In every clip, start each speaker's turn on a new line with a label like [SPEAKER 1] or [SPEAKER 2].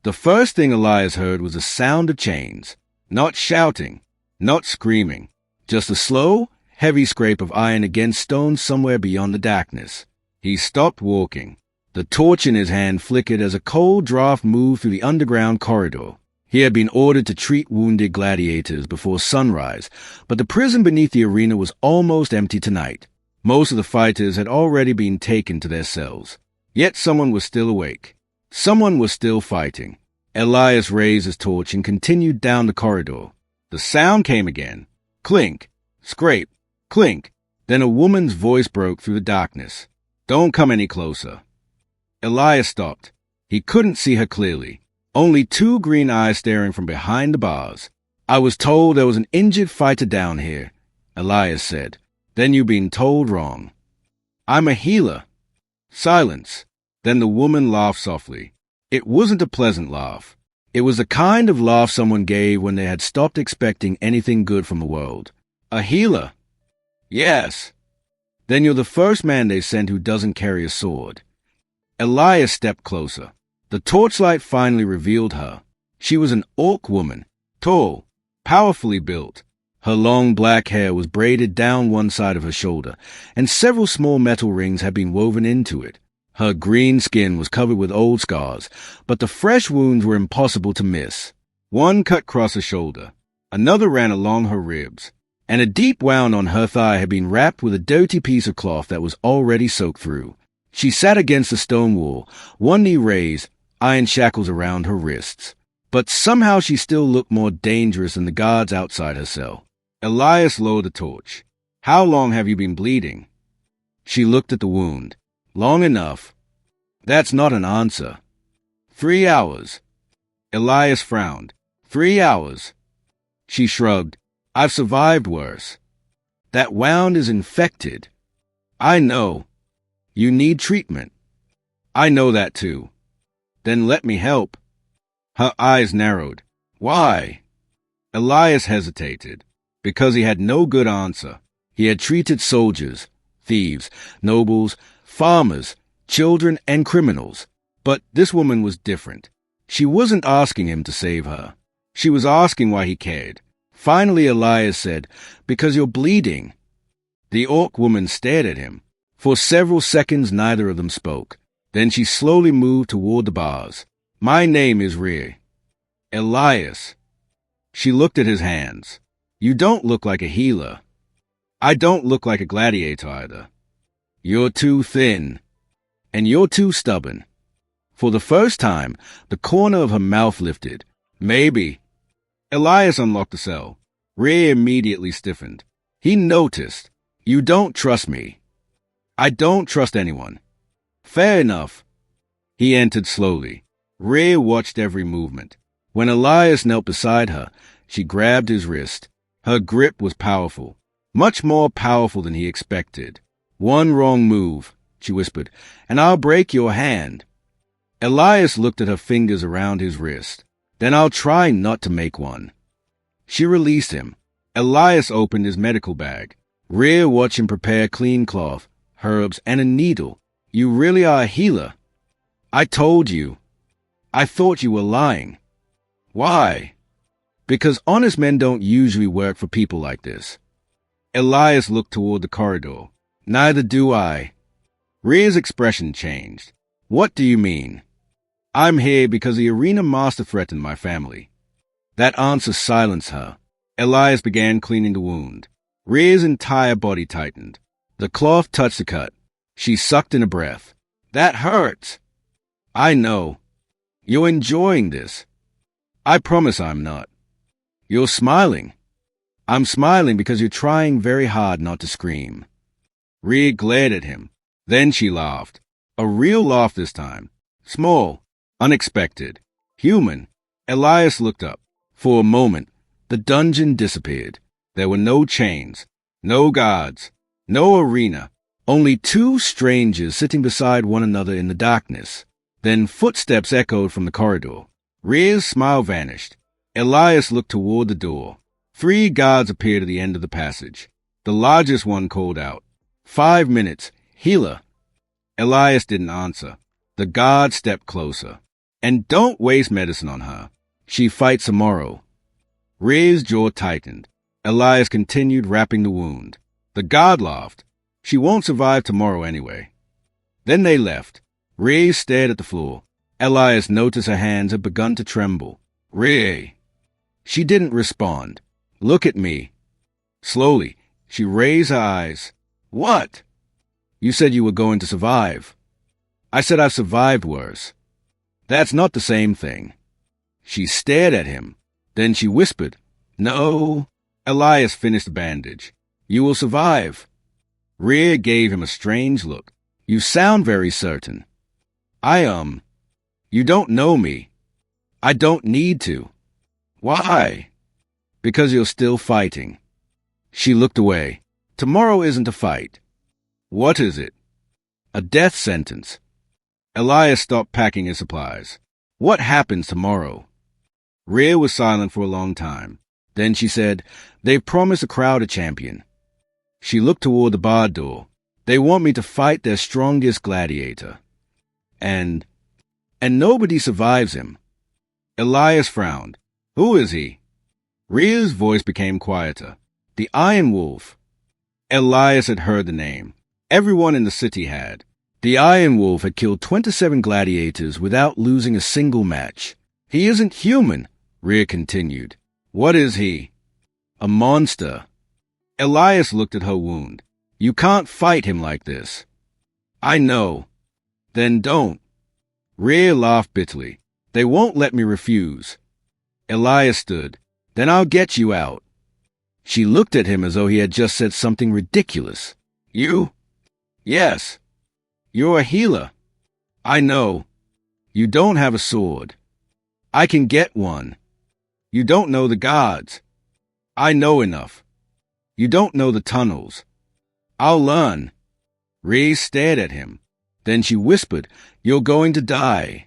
[SPEAKER 1] The first thing Elias heard was the sound of chains. Not shouting, not screaming, just a slow, heavy scrape of iron against stone somewhere beyond the darkness. He stopped walking. The torch in his hand flickered as a cold draft moved through the underground corridor. He had been ordered to treat wounded gladiators before sunrise, but the prison beneath the arena was almost empty tonight. Most of the fighters had already been taken to their cells. Yet someone was still awake. Someone was still fighting. Elias raised his torch and continued down the corridor. The sound came again. Clink, scrape, clink. Then a woman's voice broke through the darkness. "Don't come any closer." Elias stopped. He couldn't see her clearly. Only two green eyes staring from behind the bars. "I was told there was an injured fighter down here," Elias said. "Then you've been told wrong." "I'm a healer." Silence. Then the woman laughed softly. It wasn't a pleasant laugh. It was the kind of laugh someone gave when they had stopped expecting anything good from the world. "A healer?" "Yes." "Then you're the first man they sent who doesn't carry a sword." Elias stepped closer. The torchlight finally revealed her. She was an orc woman, tall, powerfully built. Her long black hair was braided down one side of her shoulder, and several small metal rings had been woven into it. Her green skin was covered with old scars, but the fresh wounds were impossible to miss. One cut across her shoulder, another ran along her ribs, and a deep wound on her thigh had been wrapped with a dirty piece of cloth that was already soaked through. She sat against the stone wall, one knee raised, iron shackles around her wrists. But somehow she still looked more dangerous than the guards outside her cell. Elias lowered the torch. "How long have you been bleeding?" She looked at the wound. "Long enough." "That's not an answer." 3 hours. Elias frowned. 3 hours. She shrugged. "I've survived worse." "That wound is infected." "I know." "You need treatment." "I know that too." "Then let me help." Her eyes narrowed. "Why?" Elias hesitated. Because he had no good answer. He had treated soldiers, thieves, nobles, farmers, children, and criminals. But this woman was different. She wasn't asking him to save her. She was asking why he cared. Finally, Elias said, "Because you're bleeding." The orc woman stared at him. For several seconds, neither of them spoke. Then she slowly moved toward the bars. "My name is Rhea." "Elias." She looked at his hands. "You don't look like a healer." "I don't look like a gladiator either." "You're too thin." "And you're too stubborn." For the first time, the corner of her mouth lifted. "Maybe." Elias unlocked the cell. Rhea immediately stiffened. He noticed. "You don't trust me." "I don't trust anyone." "Fair enough." He entered slowly. Rhea watched every movement. When Elias knelt beside her, she grabbed his wrist. Her grip was powerful, much more powerful than he expected. "One wrong move," she whispered, "and I'll break your hand." Elias looked at her fingers around his wrist. "Then I'll try not to make one." She released him. Elias opened his medical bag. Rhea watched him prepare clean cloth, herbs, and a needle. "You really are a healer." "I told you." "I thought you were lying." "Why?" "Because honest men don't usually work for people like this." Elias looked toward the corridor. "Neither do I." Rhea's expression changed. "What do you mean?" "I'm here because the arena master threatened my family." That answer silenced her. Elias began cleaning the wound. Rhea's entire body tightened. The cloth touched the cut. She sucked in a breath. "That hurts." "I know. You're enjoying this." "I promise I'm not." "You're smiling." "I'm smiling because you're trying very hard not to scream." Rhea glared at him. Then she laughed. A real laugh this time. Small, unexpected, human. Elias looked up. For a moment, the dungeon disappeared. There were no chains, no guards, no arena. Only two strangers sitting beside one another in the darkness. Then footsteps echoed from the corridor. Rhea's smile vanished. Elias looked toward the door. 3 guards appeared at the end of the passage. The largest one called out, 5 minutes, healer." Elias didn't answer. The guard stepped closer. And don't waste medicine on her. She fights tomorrow. Rhea's jaw tightened. Elias continued wrapping the wound. The guard laughed. She won't survive tomorrow anyway. Then they left. Rhea stared at the floor. Elias noticed her hands had begun to tremble. Rhea. She didn't respond. Look at me. Slowly, she raised her eyes. What? You said you were going to survive. I said I've survived worse. That's not the same thing. She stared at him. Then she whispered, No. Elias finished the bandage. You will survive. Rhea gave him a strange look. You sound very certain. You don't know me. I don't need to. Why? Because you're still fighting. She looked away. Tomorrow isn't a fight. What is it? A death sentence. Elias stopped packing his supplies. What happens tomorrow? Rhea was silent for a long time. Then she said, They've promised a crowd a champion. She looked toward the barred door. They want me to fight their strongest gladiator. And nobody survives him. Elias frowned. Who is he? Rhea's voice became quieter. The Iron Wolf. Elias had heard the name. Everyone in the city had. The Iron Wolf had killed 27 gladiators without losing a single match. He isn't human, Rhea continued. What is he? A monster. Elias looked at her wound. You can't fight him like this. I know. Then don't. Rhea laughed bitterly. They won't let me refuse. Elias stood. Then I'll get you out. She looked at him as though he had just said something ridiculous. You? Yes. You're a healer. I know. You don't have a sword. I can get one. You don't know the gods. I know enough. You don't know the tunnels. I'll learn. Rhea stared at him. Then she whispered, You're going to die.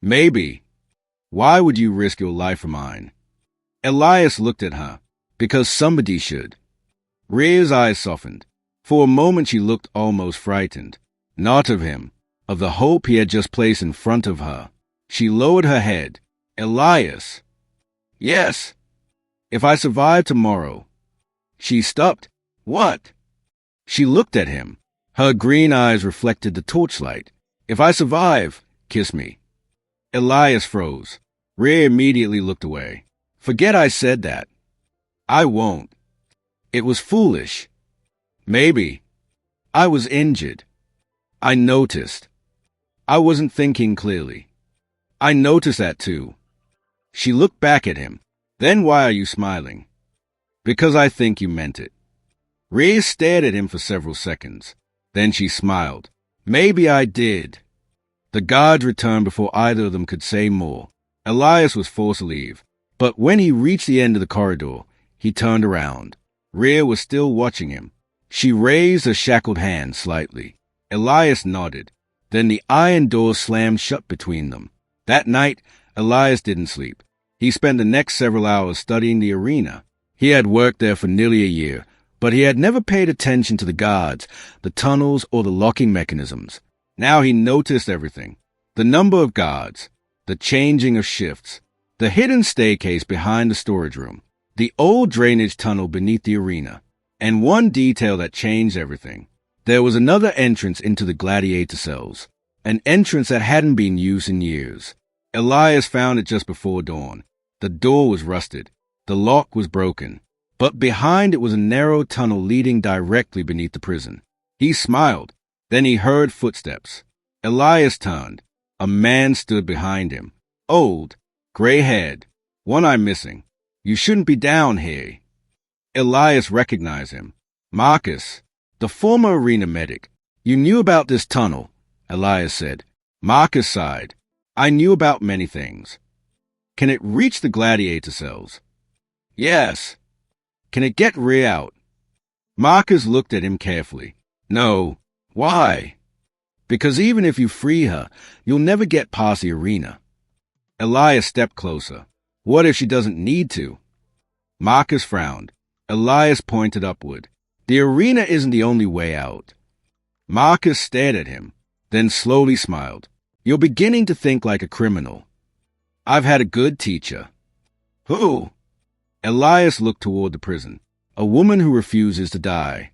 [SPEAKER 1] Maybe. Why would you risk your life for mine? Elias looked at her. Because somebody should. Rhea's eyes softened. For a moment she looked almost frightened. Not of him, of the hope he had just placed in front of her. She lowered her head. Elias. Yes. If I survive tomorrow. She stopped. What? She looked at him. Her green eyes reflected the torchlight. If I survive, kiss me. Elias froze. Rhea immediately looked away. Forget I said that. I won't. It was foolish. Maybe. I was injured. I noticed. I wasn't thinking clearly. I noticed that too. She looked back at him. Then why are you smiling? Because I think you meant it. Rhea stared at him for several seconds. Then she smiled. Maybe I did. The guards returned before either of them could say more. Elias was forced to leave. But when he reached the end of the corridor, he turned around. Rhea was still watching him. She raised her shackled hand slightly. Elias nodded. Then the iron door slammed shut between them. That night, Elias didn't sleep. He spent the next several hours studying the arena. He had worked there for nearly a year, but he had never paid attention to the guards, the tunnels, or the locking mechanisms. Now he noticed everything. The number of guards, the changing of shifts, the hidden staircase behind the storage room, the old drainage tunnel beneath the arena, and one detail that changed everything. There was another entrance into the gladiator cells, an entrance that hadn't been used in years. Elias found it just before dawn. The door was rusted. The lock was broken. But behind it was a narrow tunnel leading directly beneath the prison. He smiled. Then he heard footsteps. Elias turned. A man stood behind him. Old, gray-haired, one eye missing. You shouldn't be down here. Elias recognized him. Marcus, the former arena medic. You knew about this tunnel, Elias said. Marcus sighed. I knew about many things. Can it reach the gladiator cells? Yes. Can it get Rhea out? Marcus looked at him carefully. No. Why? Because even if you free her, you'll never get past the arena. Elias stepped closer. What if she doesn't need to? Marcus frowned. Elias pointed upward. The arena isn't the only way out. Marcus stared at him, then slowly smiled. You're beginning to think like a criminal. I've had a good teacher. Who? Elias looked toward the prison. A woman who refuses to die.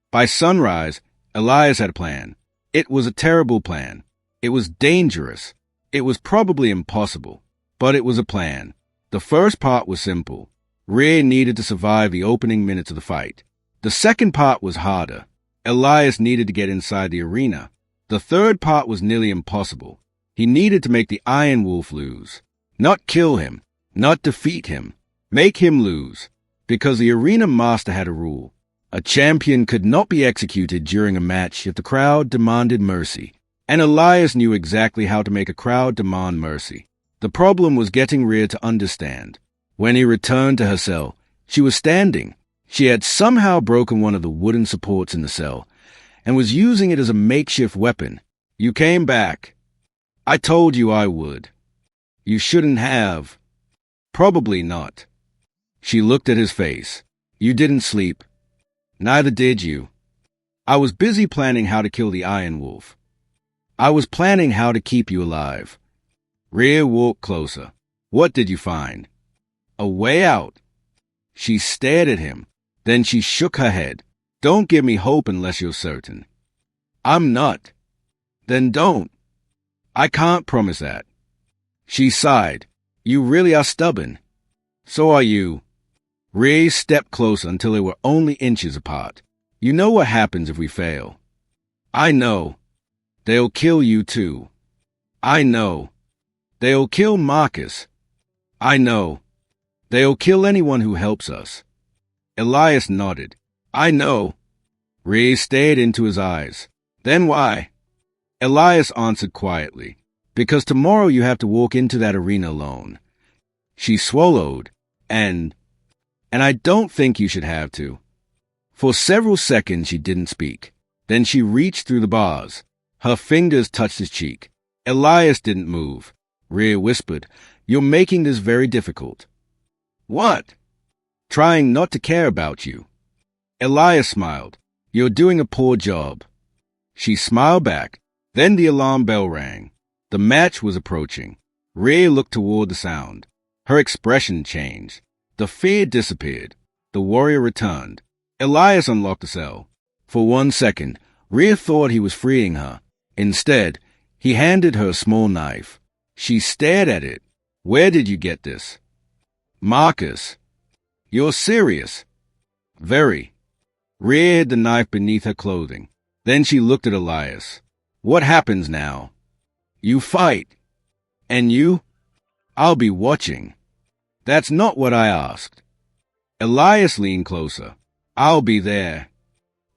[SPEAKER 1] By sunrise, Elias had a plan. It was a terrible plan. It was dangerous. It was probably impossible. But it was a plan. The first part was simple. Rhea needed to survive the opening minutes of the fight. The second part was harder. Elias needed to get inside the arena. The third part was nearly impossible. He needed to make the Iron Wolf lose. Not kill him. Not defeat him. Make him lose. Because the arena master had a rule. A champion could not be executed during a match if the crowd demanded mercy. And Elias knew exactly how to make a crowd demand mercy. The problem was getting Rhea to understand. When he returned to her cell, she was standing. She had somehow broken one of the wooden supports in the cell and was using it as a makeshift weapon. You came back. I told you I would. You shouldn't have. Probably not. She looked at his face. You didn't sleep. Neither did you. I was busy planning how to kill the Iron Wolf. I was planning how to keep you alive. Rhea walked closer. What did you find? A way out. She stared at him. Then she shook her head. Don't give me hope unless you're certain. I'm not. Then don't. I can't promise that. She sighed. You really are stubborn. So are you. Rhea stepped closer until they were only inches apart. You know what happens if we fail. I know. They'll kill you too. I know. They'll kill Marcus. I know. They'll kill anyone who helps us. Elias nodded. I know. Rhea stared into his eyes. Then why? Elias answered quietly. Because tomorrow you have to walk into that arena alone. She swallowed, and I don't think you should have to. For several seconds she didn't speak. Then she reached through the bars. Her fingers touched his cheek. Elias didn't move. Rhea whispered, You're making this very difficult. What? Trying not to care about you. Elias smiled. You're doing a poor job. She smiled back. Then the alarm bell rang. The match was approaching. Rhea looked toward the sound. Her expression changed. The fear disappeared. The warrior returned. Elias unlocked the cell. For 1 second, Rhea thought he was freeing her. Instead, he handed her a small knife. She stared at it. Where did you get this? Marcus. You're serious? Very. Rhea hid the knife beneath her clothing. Then she looked at Elias. What happens now? You fight. And you? I'll be watching. That's not what I asked. Elias leaned closer. I'll be there.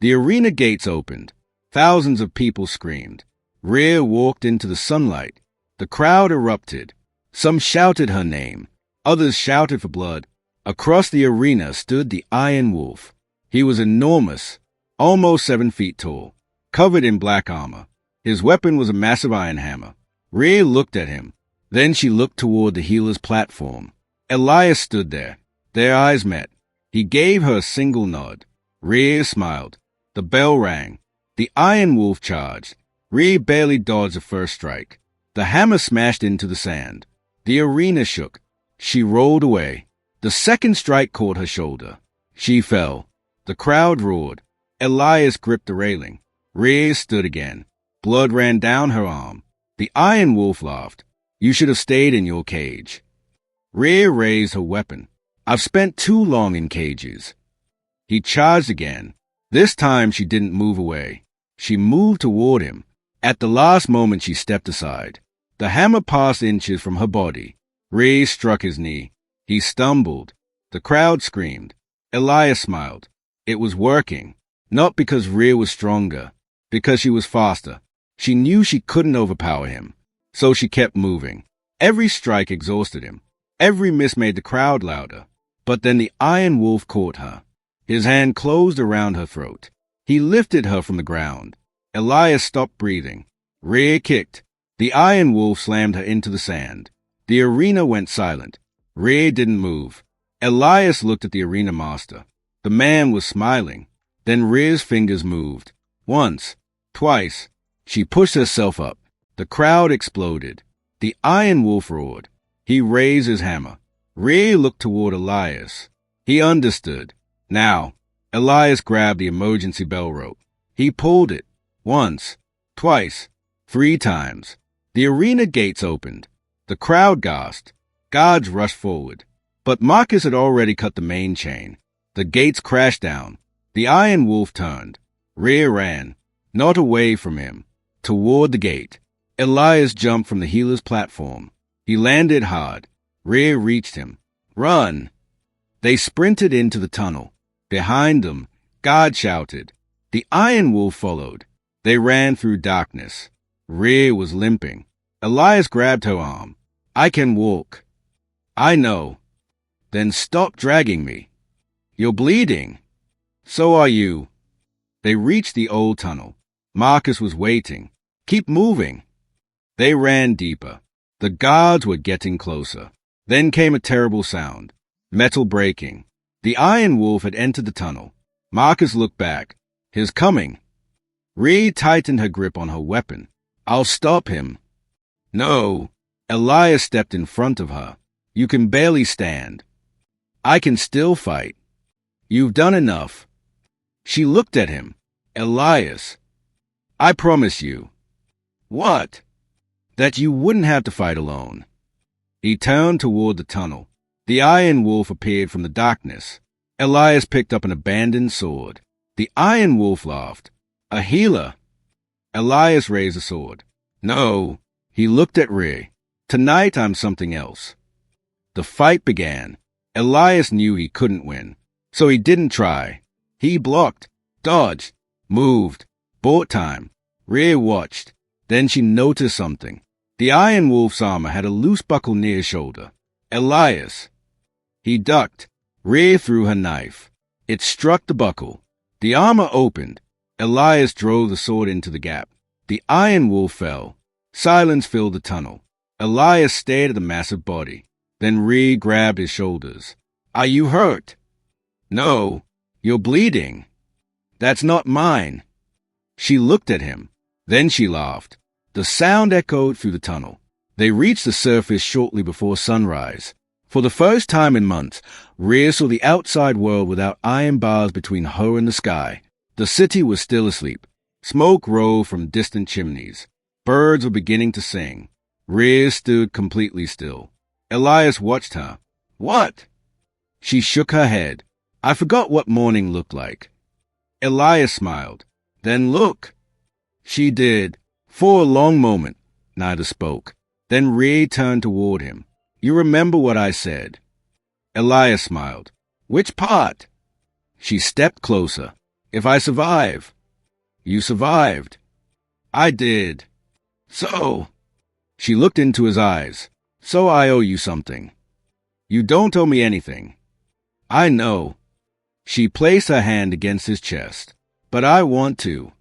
[SPEAKER 1] The arena gates opened. Thousands of people screamed. Rhea walked into the sunlight. The crowd erupted. Some shouted her name. Others shouted for blood. Across the arena stood the Iron Wolf. He was enormous, almost 7 feet tall, covered in black armor. His weapon was a massive iron hammer. Rhea looked at him. Then she looked toward the healer's platform. Elias stood there. Their eyes met. He gave her a single nod. Rhea smiled. The bell rang. The Iron Wolf charged. Rhea barely dodged the first strike. The hammer smashed into the sand. The arena shook. She rolled away. The second strike caught her shoulder. She fell. The crowd roared. Elias gripped the railing. Rhea stood again. Blood ran down her arm. The Iron Wolf laughed. You should have stayed in your cage. Rhea raised her weapon. I've spent too long in cages. He charged again. This time she didn't move away. She moved toward him. At the last moment she stepped aside. The hammer passed inches from her body. Rhea struck his knee. He stumbled. The crowd screamed. Elias smiled. It was working. Not because Rhea was stronger. Because she was faster. She knew she couldn't overpower him. So she kept moving. Every strike exhausted him. Every miss made the crowd louder. But then the Iron Wolf caught her. His hand closed around her throat. He lifted her from the ground. Elias stopped breathing. Rhea kicked. The Iron Wolf slammed her into the sand. The arena went silent. Rhea didn't move. Elias looked at the arena master. The man was smiling. Then Rhea's fingers moved. Once. Twice. She pushed herself up. The crowd exploded. The Iron Wolf roared. He raised his hammer. Rhea looked toward Elias. He understood. Now, Elias grabbed the emergency bell rope. He pulled it. Once, twice, 3 times. The arena gates opened. The crowd gasped. Guards rushed forward. But Marcus had already cut the main chain. The gates crashed down. The Iron Wolf turned. Rhea ran, not away from him, toward the gate. Elias jumped from the healer's platform. He landed hard. Rhea reached him. Run! They sprinted into the tunnel. Behind them, God shouted. The Iron Wolf followed. They ran through darkness. Rhea was limping. Elias grabbed her arm. I can walk. I know. Then stop dragging me. You're bleeding. So are you. They reached the old tunnel. Marcus was waiting. Keep moving. They ran deeper. The guards were getting closer. Then came a terrible sound. Metal breaking. The Iron Wolf had entered the tunnel. Marcus looked back. He's coming. Rhea tightened her grip on her weapon. I'll stop him. No. Elias stepped in front of her. You can barely stand. I can still fight. You've done enough. She looked at him. Elias. I promise you. What? That you wouldn't have to fight alone. He turned toward the tunnel. The Iron Wolf appeared from the darkness. Elias picked up an abandoned sword. The Iron Wolf laughed. A healer. Elias raised a sword. No. He looked at Rhea. Tonight I'm something else. The fight began. Elias knew he couldn't win, so he didn't try. He blocked, dodged, moved, bought time. Rhea watched. Then she noticed something. The Iron Wolf's armor had a loose buckle near his shoulder. Elias. He ducked. Rhea threw her knife. It struck the buckle. The armor opened. Elias drove the sword into the gap. The Iron Wolf fell. Silence filled the tunnel. Elias stared at the massive body. Then Rhea grabbed his shoulders. Are you hurt? No. You're bleeding. That's not mine. She looked at him. Then she laughed. The sound echoed through the tunnel. They reached the surface shortly before sunrise. For the first time in months, Rhea saw the outside world without iron bars between her and the sky. The city was still asleep. Smoke rolled from distant chimneys. Birds were beginning to sing. Rhea stood completely still. Elias watched her. What? She shook her head. I forgot what morning looked like. Elias smiled. Then look. She did. For a long moment, neither spoke. Then Rhea turned toward him. You remember what I said? Elias smiled. Which part? She stepped closer. If I survive. You survived. I did. So. She looked into his eyes. So I owe you something. You don't owe me anything. I know. She placed her hand against his chest. But I want to.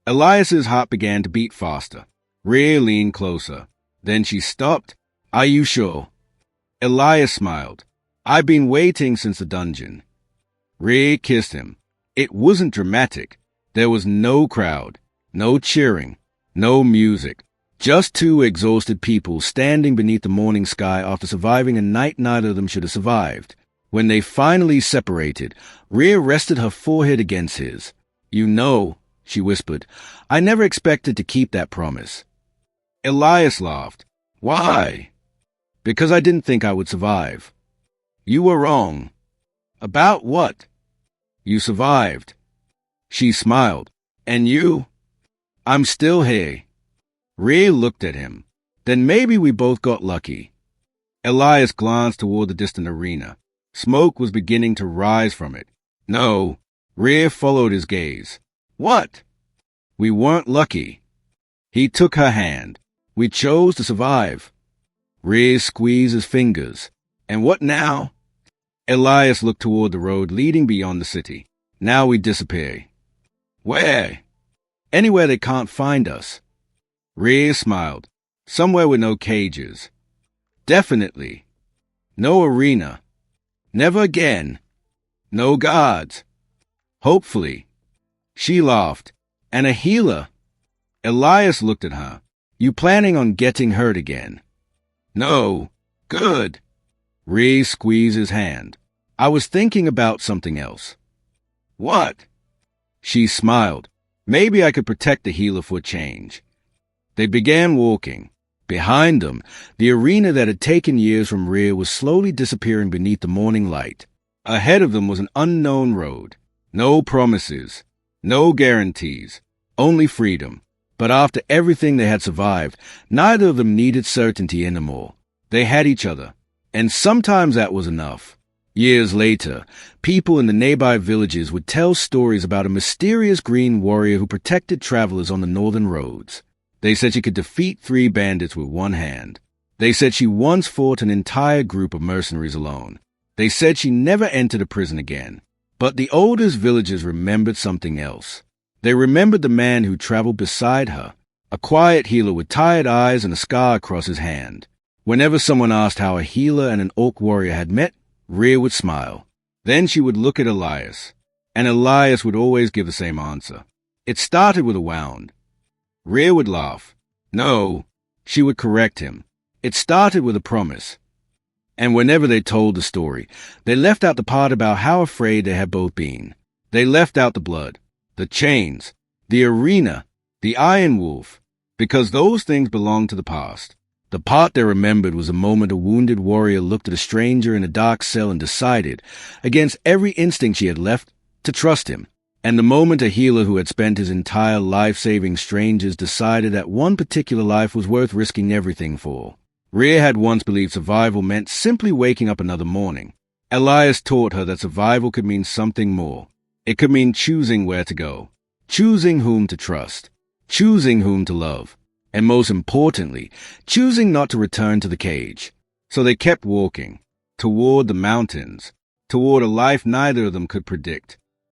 [SPEAKER 1] Elias's heart began to beat faster. Rhea leaned closer. Then she stopped. Are you sure? Elias smiled. I've been waiting since the dungeon. Rhea kissed him. It wasn't dramatic. There was no crowd, no cheering, no music. Just 2 exhausted people standing beneath the morning sky after surviving a night neither of them should have survived. When they finally separated, Rhea rested her forehead against his. You know, she whispered, I never expected to keep that promise. Elias laughed. Why? Because I didn't think I would survive. You were wrong. About what? You survived. She smiled. And you? I'm still here. Rhea looked at him. Then maybe we both got lucky. Elias glanced toward the distant arena. Smoke was beginning to rise from it. No. Rhea followed his gaze. What? We weren't lucky. He took her hand. We chose to survive. Rhea squeezed his fingers. And what now? Elias looked toward the road leading beyond the city. Now we disappear. Where? Anywhere they can't find us. Rhea smiled. Somewhere with no cages. Definitely. No arena. Never again. No guards. Hopefully. She laughed. And a healer. Elias looked at her. You planning on getting hurt again? No. Good. Rhea squeezed his hand. I was thinking about something else. What? She smiled. Maybe I could protect the healer for a change. They began walking. Behind them, the arena that had taken years from Rhea was slowly disappearing beneath the morning light. Ahead of them was an unknown road. No promises. No guarantees. Only freedom. But after everything they had survived, neither of them needed certainty anymore. They had each other. And sometimes that was enough. Years later, people in the nearby villages would tell stories about a mysterious green warrior who protected travelers on the northern roads. They said she could defeat 3 bandits with one hand. They said she once fought an entire group of mercenaries alone. They said she never entered a prison again. But the oldest villagers remembered something else. They remembered the man who traveled beside her, a quiet healer with tired eyes and a scar across his hand. Whenever someone asked how a healer and an orc warrior had met, Rhea would smile. Then she would look at Elias, and Elias would always give the same answer. It started with a wound. Rhea would laugh. No, she would correct him. It started with a promise. And whenever they told the story, they left out the part about how afraid they had both been. They left out the blood, the chains, the arena, the Iron Wolf, because those things belonged to the past. The part they remembered was a moment a wounded warrior looked at a stranger in a dark cell and decided, against every instinct she had left, to trust him. And the moment a healer who had spent his entire life saving strangers decided that one particular life was worth risking everything for. Rhea had once believed survival meant simply waking up another morning. Elias taught her that survival could mean something more. It could mean choosing where to go, choosing whom to trust, choosing whom to love, and most importantly, choosing not to return to the cage. So they kept walking, toward the mountains, toward a life neither of them could predict.